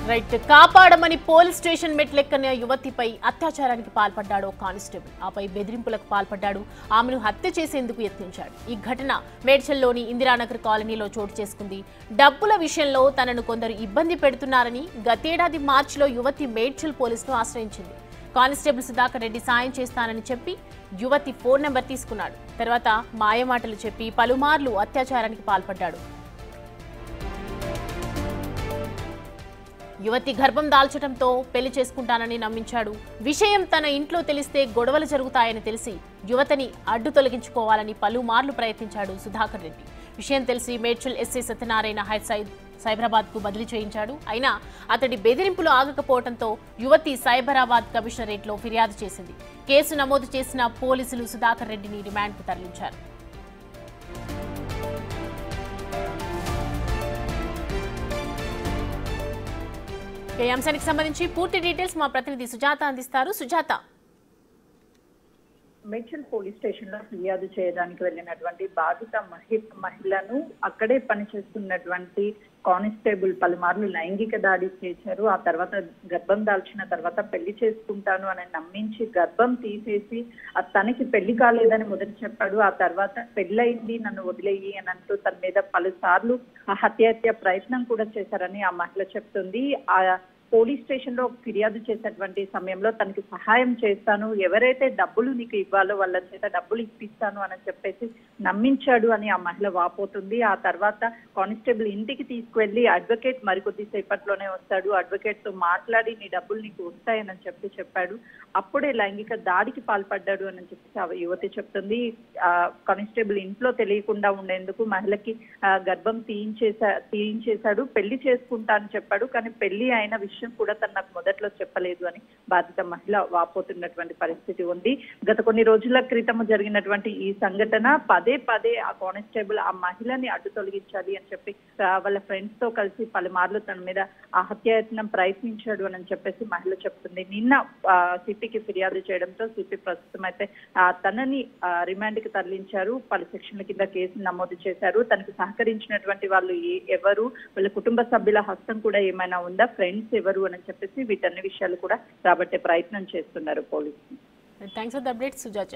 Right కాపాడమని police station మెట్లెక్కన యువతిపై అత్యాచారానికి పాల్పడ్డాడు కానిస్టేబుల్. ఆపై బెదిరింపులకు పాల్పడ్డాడు. ఆమెను హత్య చేసేందుకు యత్నించాడు. ఈ ఘటన మేడ్చల్లోని ఇందిరానగర్ కాలనీలో చోటు చేసుకుంది. డబ్బుల విషయంలో తనను కొందరు ఇబ్బంది పెడుతున్నారని గతేడాది మార్చిలో యువతి మేడ్చల్ పోలీసును ఆశ్రయించింది. కానిస్టేబుల్ సుధాకర్ రెడ్డి సాయం చేస్తానని చెప్పి యువతి ఫోన్ నెంబర్ తీసుకున్నాడు. తర్వాత మాయమాటలు చెప్పి పలుమార్లు అత్యాచారానికి పాల్పడ్డాడు. యువతి గర్భం దాల్చడంతో పెళ్లి చేసుకుంటానని నమ్మించాడు. విషయం తన ఇంట్లో తెలిస్తే గొడవలు జరుగుతాయని తెలిసి యువతిని అడ్డు తొలగించుకోవాలని పలుమార్లు ప్రయత్నించాడు సుధాకర్ రెడ్డి. విషయం తెలిసి మేడ్చల్ ఎస్ఐ సత్యనారాయణ సైబరాబాద్ కు బదిలీ చేయించాడు. అయినా అతడి బెదిరింపులు ఆగకపోవడంతో యువతి సైబరాబాద్ కమిషనరేట్ లో ఫిర్యాదు చేసింది. కేసు నమోదు చేసిన పోలీసులు సుధాకర్ రెడ్డిని రిమాండ్ కు తరలించారు. ఈ అంశానికి సంబంధించి పూర్తి డీటెయిల్స్ మా ప్రతినిధి సుజాత అందిస్తారు. సుజాత, మేడ్చల్ పోలీస్ స్టేషన్ లో ఫిర్యాదు చేయడానికి వెళ్ళినటువంటి బాధిత మహిళను అక్కడే పనిచేస్తున్నటువంటి కానిస్టేబుల్ పలుమార్లు లైంగిక దాడి చేశారు. ఆ తర్వాత గర్భం దాల్చిన తర్వాత పెళ్లి చేసుకుంటాను అని నమ్మించి గర్భం తీసేసి తనకి పెళ్లి కాలేదని మొదటి చెప్పాడు. ఆ తర్వాత పెళ్ళయింది, నన్ను వదిలేయి అని అంటూ తన మీద పలుసార్లు హత్య ప్రయత్నం కూడా చేశారని ఆ మహిళ చెప్తుంది. ఆ పోలీస్ స్టేషన్ లో ఫిర్యాదు చేసేటువంటి సమయంలో తనకి సహాయం చేస్తాను, ఎవరైతే డబ్బులు నీకు ఇవ్వాలో వాళ్ళ చేత డబ్బులు ఇప్పిస్తాను అని చెప్పేసి నమ్మించాడు అని ఆ మహిళ వాపోతుంది. ఆ తర్వాత కానిస్టేబుల్ ఇంటికి తీసుకువెళ్లి అడ్వకేట్ మరికొద్ది సేపట్లోనే వస్తాడు, అడ్వకేట్ తో మాట్లాడి నీ డబ్బులు నీకు వస్తాయని చెప్పాడు. అప్పుడే లైంగిక దాడికి పాల్పడ్డాడు అని చెప్పేసి ఆ యువతి చెప్తుంది. కానిస్టేబుల్ ఇంట్లో తెలియకుండా ఉండేందుకు మహిళకి గర్భం తీయించేశాడు, పెళ్లి చేసుకుంటా అని చెప్పాడు. కానీ పెళ్లి అయిన విషయం కూడా తను నాకు మొదట్లో చెప్పలేదు అని బాధిత మహిళ వాపోతున్నటువంటి పరిస్థితి ఉంది. గత కొన్ని రోజుల క్రితం జరిగినటువంటి ఈ సంఘటన పదే ఆ కానిస్టేబుల్ ఆ మహిళని అడ్డు తొలగించాలి అని చెప్పి వాళ్ళ ఫ్రెండ్స్ తో కలిసి పలుమార్లు తన మీద ఆ హత్యాయత్నం ప్రయత్నించాడు అని చెప్పేసి మహిళ చెప్తుంది. నిన్న సిపికి ఫిర్యాదు చేయడంతో సిపి ప్రస్తుతం అయితే తనని రిమాండ్ కి తరలించారు. పలు సెక్షన్ల కింద కేసు నమోదు చేశారు. తనకు సహకరించినటువంటి వాళ్ళు ఎవరు, వాళ్ళ కుటుంబ సభ్యుల హస్తం కూడా ఏమైనా ఉందా, ఫ్రెండ్స్ ఎవరు అని చెప్పేసి వీటన్ని విషయాలు కూడా రాబట్టే ప్రయత్నం చేస్తున్నారు పోలీసులు. Thanks for the update Sujatha.